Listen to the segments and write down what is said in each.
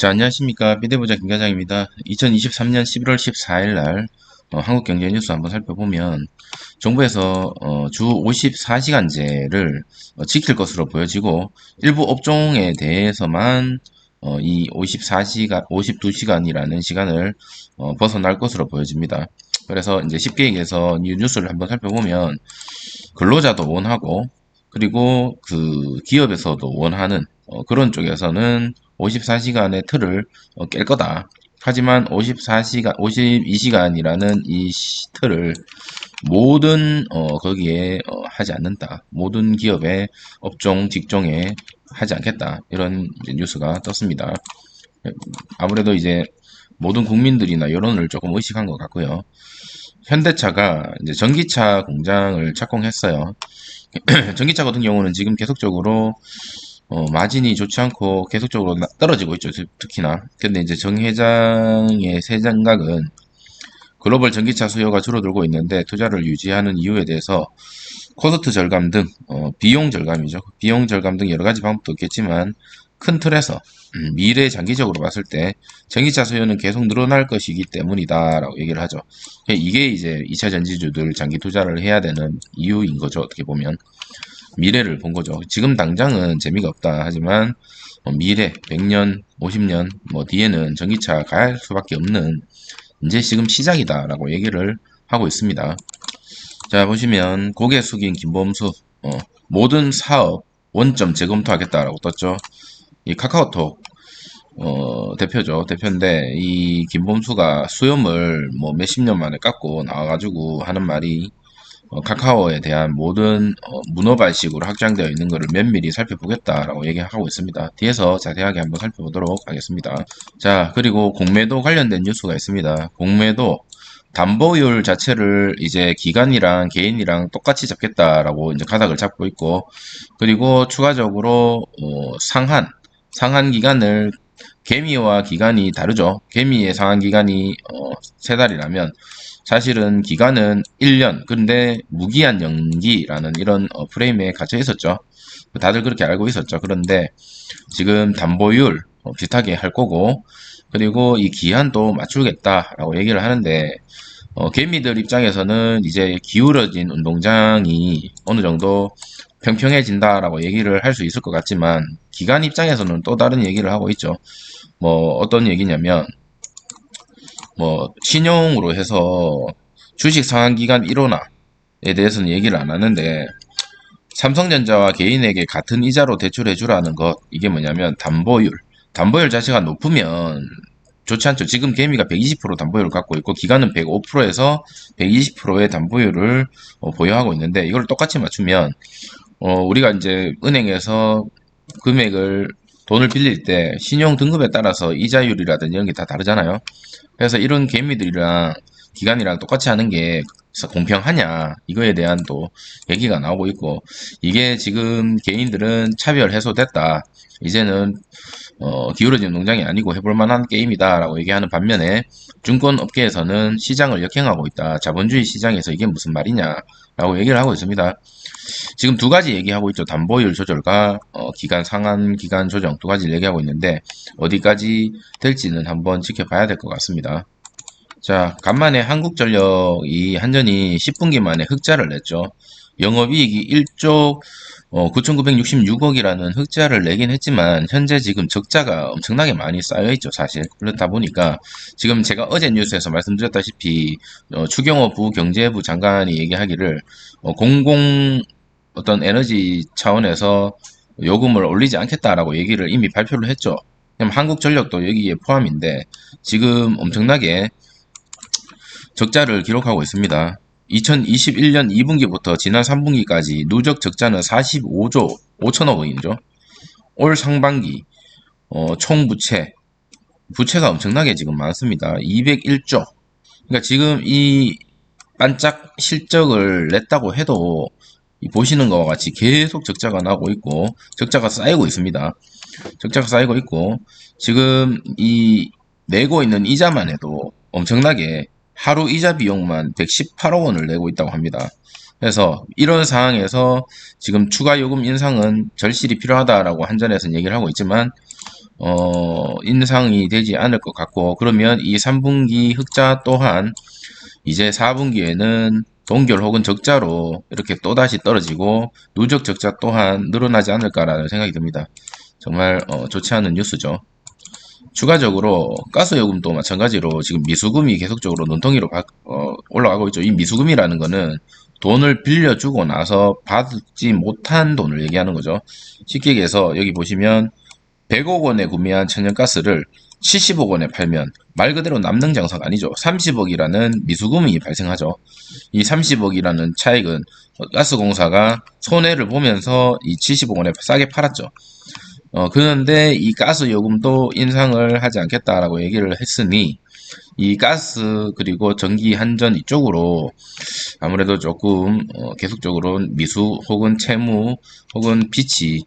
자, 안녕하십니까. 비대부자 김과장입니다. 2023년 11월 14일 날 한국경제뉴스 한번 살펴보면 정부에서 주 54시간제를 지킬 것으로 보여지고 일부 업종에 대해서만 이 54시간, 52시간이라는 시간을 벗어날 것으로 보여집니다. 그래서 이제 쉽게 얘기해서 이 뉴스를 한번 살펴보면 근로자도 원하고 그리고 그 기업에서도 원하는 그런 쪽에서는 54시간의 틀을 깰 거다. 하지만 54시간, 52시간이라는 이 틀을 모든 거기에 하지 않는다. 모든 기업의 업종, 직종에 하지 않겠다. 이런 이제 뉴스가 떴습니다. 아무래도 이제 모든 국민들이나 여론을 조금 의식한 것 같고요. 현대차가 이제 전기차 공장을 착공했어요. 전기차 같은 경우는 지금 계속적으로 마진이 좋지 않고 계속적으로 떨어지고 있죠. 특히나. 근데 이제 정 회장의 새 생각은 글로벌 전기차 수요가 줄어들고 있는데 투자를 유지하는 이유에 대해서 코스트 절감 등 비용 절감이죠. 비용 절감 등 여러 가지 방법도 있겠지만 큰 틀에서 미래 장기적으로 봤을 때 전기차 수요는 계속 늘어날 것이기 때문이다라고 얘기를 하죠. 이게 이제 2차 전지주들 장기 투자를 해야 되는 이유인 거죠. 어떻게 보면 미래를 본 거죠. 지금 당장은 재미가 없다 하지만 미래 100년, 50년 뭐 뒤에는 전기차 갈 수밖에 없는 이제 지금 시작이다라고 얘기를 하고 있습니다. 자, 보시면 고개 숙인 김범수 모든 사업 원점 재검토하겠다라고 떴죠. 이 카카오톡 대표죠. 대표인데 이 김범수가 수염을 뭐 몇십 년 만에 깎고 나와가지고 하는 말이 카카오에 대한 모든 문어발식으로 확장되어 있는 것을 면밀히 살펴보겠다라고 얘기하고 있습니다. 뒤에서 자세하게 한번 살펴보도록 하겠습니다. 자, 그리고 공매도 관련된 뉴스가 있습니다. 공매도 담보율 자체를 이제 기관이랑 개인이랑 똑같이 잡겠다라고 이제 가닥을 잡고 있고, 그리고 추가적으로 상한 기간을 개미와 기간이 다르죠. 개미의 상한 기간이 3달이라면 사실은 기간은 1년, 근데 무기한 연기라는 이런 프레임에 갇혀 있었죠. 다들 그렇게 알고 있었죠. 그런데 지금 담보율 비슷하게 할 거고, 그리고 이 기한도 맞추겠다라고 얘기를 하는데, 개미들 입장에서는 이제 기울어진 운동장이 어느 정도 평평해진다라고 얘기를 할 수 있을 것 같지만, 기관 입장에서는 또 다른 얘기를 하고 있죠. 뭐, 어떤 얘기냐면, 뭐, 신용으로 해서 주식 상한기간 1호나에 대해서는 얘기를 안 하는데, 삼성전자와 개인에게 같은 이자로 대출해주라는 것, 이게 뭐냐면, 담보율. 담보율 자체가 높으면 좋지 않죠. 지금 개미가 120% 담보율을 갖고 있고, 기간은 105%에서 120%의 담보율을 보유하고 있는데, 이걸 똑같이 맞추면, 우리가 이제 은행에서 금액을 돈을 빌릴 때 신용 등급에 따라서 이자율이라든지 이런 게 다 다르잖아요. 그래서 이런 개미들이랑 기관이랑 똑같이 하는 게 공평하냐 이거에 대한 또 얘기가 나오고 있고 이게 지금 개인들은 차별 해소됐다. 이제는 기울어진 농장이 아니고 해볼 만한 게임이다 라고 얘기하는 반면에 증권업계에서는 시장을 역행하고 있다. 자본주의 시장에서 이게 무슨 말이냐 라고 얘기를 하고 있습니다. 지금 두 가지 얘기하고 있죠. 담보율 조절과 기간 상한 기간 조정 두 가지를 얘기하고 있는데 어디까지 될지는 한번 지켜봐야 될 것 같습니다. 자, 간만에 한국전력이 한전이 10분기 만에 흑자를 냈죠. 영업이익이 1조 9,966억이라는 흑자를 내긴 했지만 현재 지금 적자가 엄청나게 많이 쌓여있죠. 사실 그렇다 보니까 지금 제가 어제 뉴스에서 말씀드렸다시피 추경호 부경제부 장관이 얘기하기를 공공 어떤 에너지 차원에서 요금을 올리지 않겠다라고 얘기를 이미 발표를 했죠. 그럼 한국전력도 여기에 포함인데 지금 엄청나게 적자를 기록하고 있습니다. 2021년 2분기부터 지난 3분기까지 누적 적자는 45조 5천억 원이죠. 올 상반기 총 부채가 엄청나게 지금 많습니다. 201조. 그러니까 지금 이 반짝 실적을 냈다고 해도 보시는 것과 같이 계속 적자가 나고 있고 적자가 쌓이고 있습니다. 적자가 쌓이고 있고 지금 이 내고 있는 이자만 해도 엄청나게 하루 이자 비용만 118억 원을 내고 있다고 합니다. 그래서 이런 상황에서 지금 추가 요금 인상은 절실히 필요하다라고 한전에서는 얘기를 하고 있지만 인상이 되지 않을 것 같고, 그러면 이 3분기 흑자 또한 이제 4분기에는 동결 혹은 적자로 이렇게 또다시 떨어지고 누적 적자 또한 늘어나지 않을까라는 생각이 듭니다. 정말 좋지 않은 뉴스죠. 추가적으로 가스요금도 마찬가지로 지금 미수금이 계속적으로 눈덩이로 올라가고 있죠. 이 미수금이라는 거는 돈을 빌려주고 나서 받지 못한 돈을 얘기하는 거죠. 쉽게 얘기해서 여기 보시면 100억 원에 구매한 천연가스를 70억 원에 팔면 말 그대로 남는 장사가 아니죠. 30억이라는 미수금이 발생하죠. 이 30억이라는 차익은 가스공사가 손해를 보면서 이 70억 원에 싸게 팔았죠. 그런데 이 가스 요금도 인상을 하지 않겠다라고 얘기를 했으니 이 가스 그리고 전기 한전 이쪽으로 아무래도 조금 계속적으로 미수 혹은 채무 혹은 빚이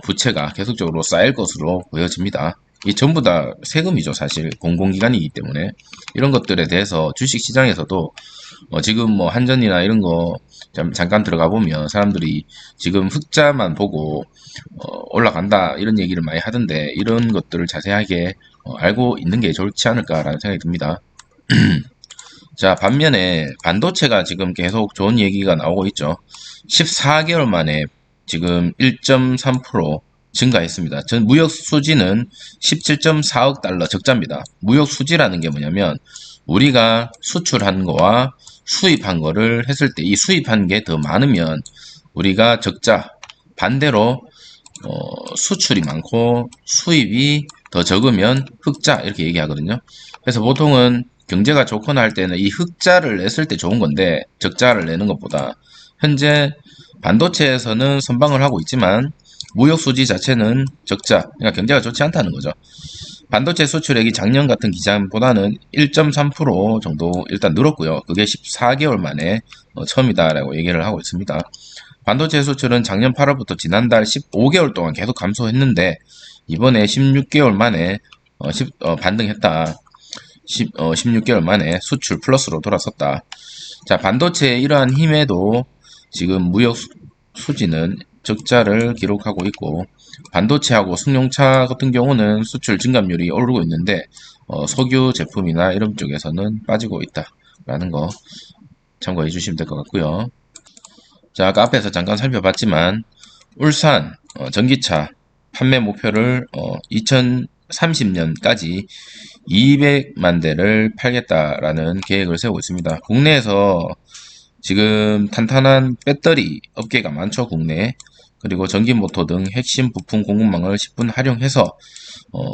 부채가 계속적으로 쌓일 것으로 보여집니다. 이 전부 다 세금이죠. 사실 공공기관이기 때문에 이런 것들에 대해서 주식시장에서도 지금 뭐 한전이나 이런 거 잠깐 들어가 보면 사람들이 지금 흑자만 보고 올라간다 이런 얘기를 많이 하던데 이런 것들을 자세하게 알고 있는 게 좋지 않을까라는 생각이 듭니다. 자, 반면에 반도체가 지금 계속 좋은 얘기가 나오고 있죠. 14개월 만에 지금 1.3% 증가했습니다. 전 무역 수지는 17.4억 달러 적자입니다. 무역 수지라는 게 뭐냐면 우리가 수출한 거와 수입한 거를 했을 때 이 수입한 게 더 많으면 우리가 적자, 반대로 수출이 많고 수입이 더 적으면 흑자 이렇게 얘기하거든요. 그래서 보통은 경제가 좋거나 할 때는 이 흑자를 냈을 때 좋은 건데 적자를 내는 것보다 현재 반도체에서는 선방을 하고 있지만 무역 수지 자체는 적자, 그러니까 경제가 좋지 않다는 거죠. 반도체 수출액이 작년 같은 기간보다는 1.3% 정도 일단 늘었고요. 그게 14개월 만에 처음이다라고 얘기를 하고 있습니다. 반도체 수출은 작년 8월부터 지난달 15개월 동안 계속 감소했는데 이번에 16개월 만에 반등했다. 16개월 만에 수출 플러스로 돌아섰다. 자, 반도체의 이러한 힘에도 지금 무역 수지는 적자를 기록하고 있고 반도체하고 승용차 같은 경우는 수출 증감률이 오르고 있는데 석유 제품이나 이런 쪽에서는 빠지고 있다라는 거 참고해 주시면 될 것 같고요. 자, 아까 앞에서 잠깐 살펴봤지만 울산 전기차 판매 목표를 2030년까지 200만 대를 팔겠다라는 계획을 세우고 있습니다. 국내에서 지금 탄탄한 배터리 업계가 많죠, 국내에. 그리고 전기모터 등 핵심 부품 공급망을 10분 활용해서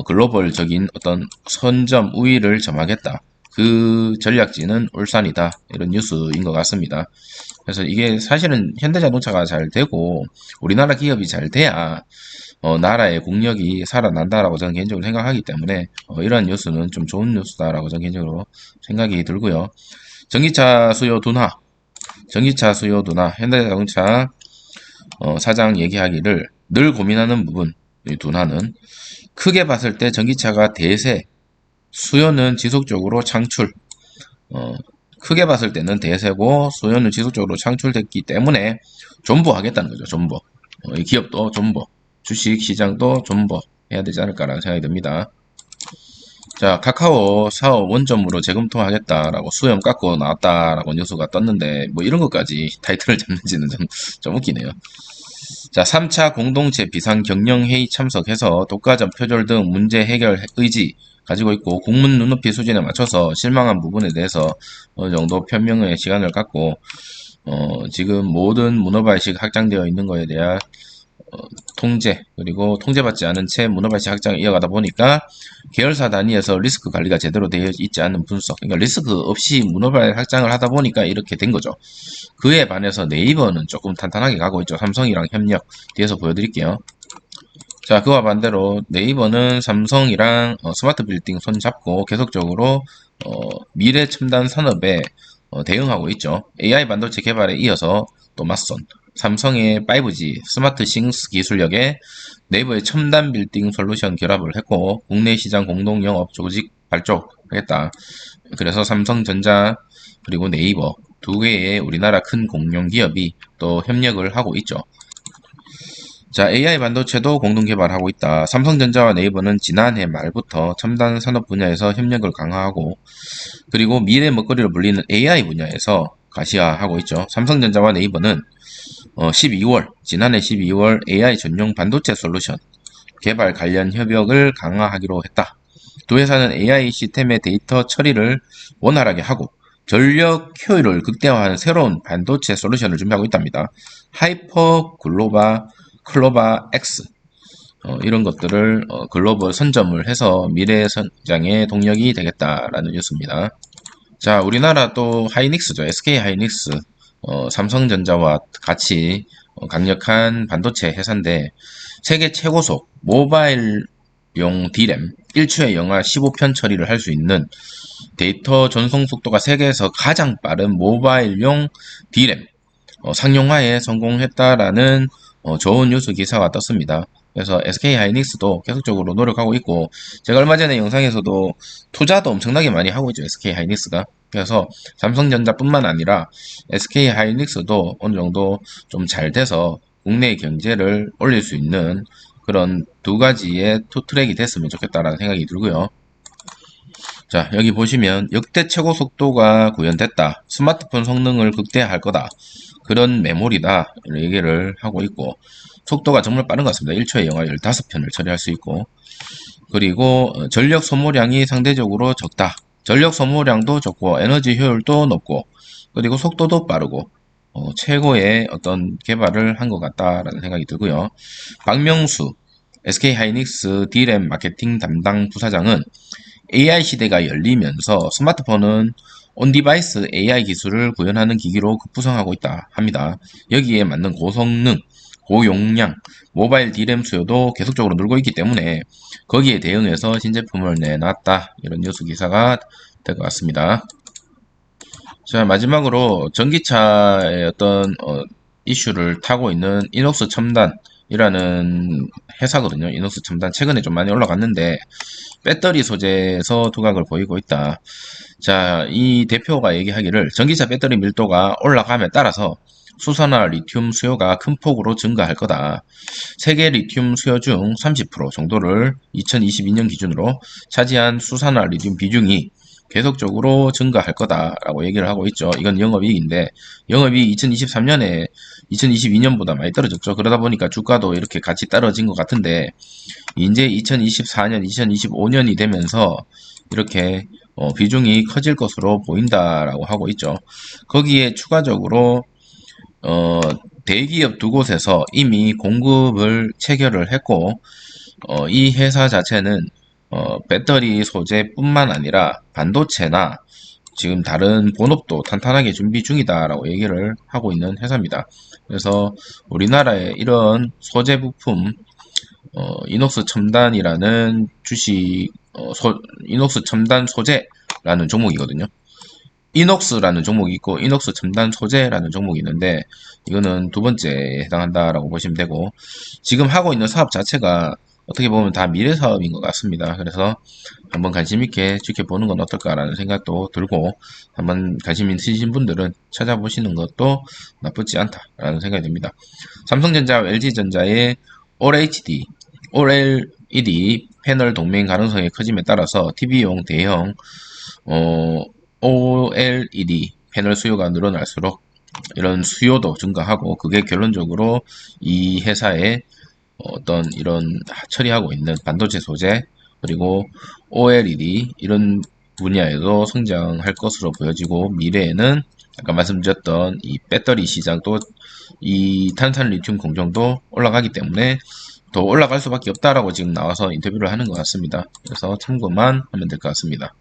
글로벌적인 어떤 선점 우위를 점하겠다. 그 전략지는 울산이다. 이런 뉴스인 것 같습니다. 그래서 이게 사실은 현대자동차가 잘 되고 우리나라 기업이 잘 돼야 나라의 국력이 살아난다라고 저는 개인적으로 생각하기 때문에 이러한 뉴스는 좀 좋은 뉴스다라고 저는 개인적으로 생각이 들고요. 전기차 수요 둔화, 현대자동차 사장 얘기하기를 늘 고민하는 부분, 이 둔화는 크게 봤을 때 전기차가 대세, 수요는 지속적으로 창출, 크게 봤을 때는 대세고 수요는 지속적으로 창출됐기 때문에 존버하겠다는 거죠. 존버. 이 기업도 존버, 주식 시장도 존버 해야 되지 않을까라는 생각이 듭니다. 자, 카카오 사업 원점으로 재검토하겠다라고 수염 깎고 나왔다라고 뉴스가 떴는데 뭐 이런 것까지 타이틀을 잡는지는 좀 웃기네요. 자, 3차 공동체 비상경영회의 참석해서 독과점 표절 등 문제 해결 의지 가지고 있고 국문 눈높이 수준에 맞춰서 실망한 부분에 대해서 어느 정도 변명의 시간을 갖고 지금 모든 문어발식 확장되어 있는 것에 대한 통제 그리고 통제받지 않은 채 문어발식 확장을 이어가다 보니까 계열사 단위에서 리스크 관리가 제대로 되어 있지 않은 분석, 그러니까 리스크 없이 문어발 확장을 하다 보니까 이렇게 된 거죠. 그에 반해서 네이버는 조금 탄탄하게 가고 있죠. 삼성이랑 협력 뒤에서 보여드릴게요. 자, 그와 반대로 네이버는 삼성이랑 스마트 빌딩 손잡고 계속적으로 미래 첨단 산업에 대응하고 있죠. AI 반도체 개발에 이어서 또 맞선 삼성의 5G 스마트 싱스 기술력에 네이버의 첨단 빌딩 솔루션 결합을 했고 국내 시장 공동 영업 조직 발족하겠다. 그래서 삼성전자 그리고 네이버 두 개의 우리나라 큰 공룡 기업이 또 협력을 하고 있죠. 자, AI 반도체도 공동 개발하고 있다. 삼성전자와 네이버는 지난해 말부터 첨단 산업 분야에서 협력을 강화하고, 그리고 미래 먹거리로 불리는 AI 분야에서 가시화하고 있죠. 삼성전자와 네이버는 지난해 12월 AI 전용 반도체 솔루션 개발 관련 협력을 강화하기로 했다. 두 회사는 AI 시스템의 데이터 처리를 원활하게 하고 전력 효율을 극대화하는 새로운 반도체 솔루션을 준비하고 있답니다. 하이퍼 클로바 X 이런 것들을 글로벌 선점을 해서 미래 성장의 동력이 되겠다라는 뉴스입니다. 자, 우리나라 또 하이닉스죠. SK 하이닉스, 삼성전자와 같이 강력한 반도체 회사인데 세계 최고속 모바일용 D램 1초에 영하 15편 처리를 할 수 있는 데이터 전송 속도가 세계에서 가장 빠른 모바일용 D램 상용화에 성공했다라는 좋은 뉴스 기사가 떴습니다. 그래서 SK 하이닉스도 계속적으로 노력하고 있고, 제가 얼마 전에 영상에서도 투자도 엄청나게 많이 하고 있죠, SK 하이닉스가. 그래서 삼성전자뿐만 아니라 SK 하이닉스도 어느 정도 좀 잘 돼서 국내 경제를 올릴 수 있는 그런 두 가지의 투트랙이 됐으면 좋겠다라는 생각이 들고요. 자, 여기 보시면 역대 최고 속도가 구현됐다. 스마트폰 성능을 극대화할 거다. 그런 메모리다. 이런 얘기를 하고 있고, 속도가 정말 빠른 것 같습니다. 1초에 영하 15편을 처리할 수 있고, 그리고 전력 소모량이 상대적으로 적다. 전력 소모량도 적고, 에너지 효율도 높고, 그리고 속도도 빠르고, 최고의 어떤 개발을 한 것 같다라는 생각이 들고요. 박명수 SK 하이닉스 D램 마케팅 담당 부사장은 AI 시대가 열리면서 스마트폰은 온디바이스 AI 기술을 구현하는 기기로 급부상하고 있다 합니다. 여기에 맞는 고성능, 고용량, 모바일 D램 수요도 계속적으로 늘고 있기 때문에 거기에 대응해서 신제품을 내놨다. 이런 뉴스 기사가 될 것 같습니다. 자, 마지막으로 전기차의 어떤 이슈를 타고 있는 이녹스 첨단이라는 회사거든요. 이녹스 첨단 최근에 좀 많이 올라갔는데 배터리 소재에서 두각을 보이고 있다. 자, 이 대표가 얘기하기를 전기차 배터리 밀도가 올라감에 따라서 수소나 리튬 수요가 큰 폭으로 증가할 거다. 세계 리튬 수요 중 30% 정도를 2022년 기준으로 차지한 수소나 리튬 비중이 계속적으로 증가할 거다라고 얘기를 하고 있죠. 이건 영업이익인데 영업이익 2023년에 2022년보다 많이 떨어졌죠. 그러다 보니까 주가도 이렇게 같이 떨어진 것 같은데 이제 2024년, 2025년이 되면서 이렇게 비중이 커질 것으로 보인다라고 하고 있죠. 거기에 추가적으로 어, 대기업 두 곳에서 이미 공급을 체결을 했고 이 회사 자체는 배터리 소재뿐만 아니라 반도체나 지금 다른 본업도 탄탄하게 준비 중이다라고 얘기를 하고 있는 회사입니다. 그래서 우리나라의 이런 소재 부품 이녹스 첨단이라는 주식 이녹스 첨단 소재라는 종목이거든요. 이녹스라는 종목이 있고 이녹스 첨단 소재라는 종목이 있는데 이거는 두 번째에 해당한다라고 보시면 되고 지금 하고 있는 사업 자체가 어떻게 보면 다 미래 사업인 것 같습니다. 그래서 한번 관심 있게 지켜보는 건 어떨까라는 생각도 들고 한번 관심 있으신 분들은 찾아보시는 것도 나쁘지 않다라는 생각이 듭니다. 삼성전자와 LG전자의 OLED, OLED 패널 동맹 가능성이 커짐에 따라서 TV용 대형 OLED 패널 수요가 늘어날수록 이런 수요도 증가하고 그게 결론적으로 이 회사의 어떤 이런 처리하고 있는 반도체 소재 그리고 OLED 이런 분야에도 성장할 것으로 보여지고 미래에는 아까 말씀드렸던 이 배터리 시장도 이 탄산 리튬 공정도 올라가기 때문에 더 올라갈 수밖에 없다라고 지금 나와서 인터뷰를 하는 것 같습니다. 그래서 참고만 하면 될 것 같습니다.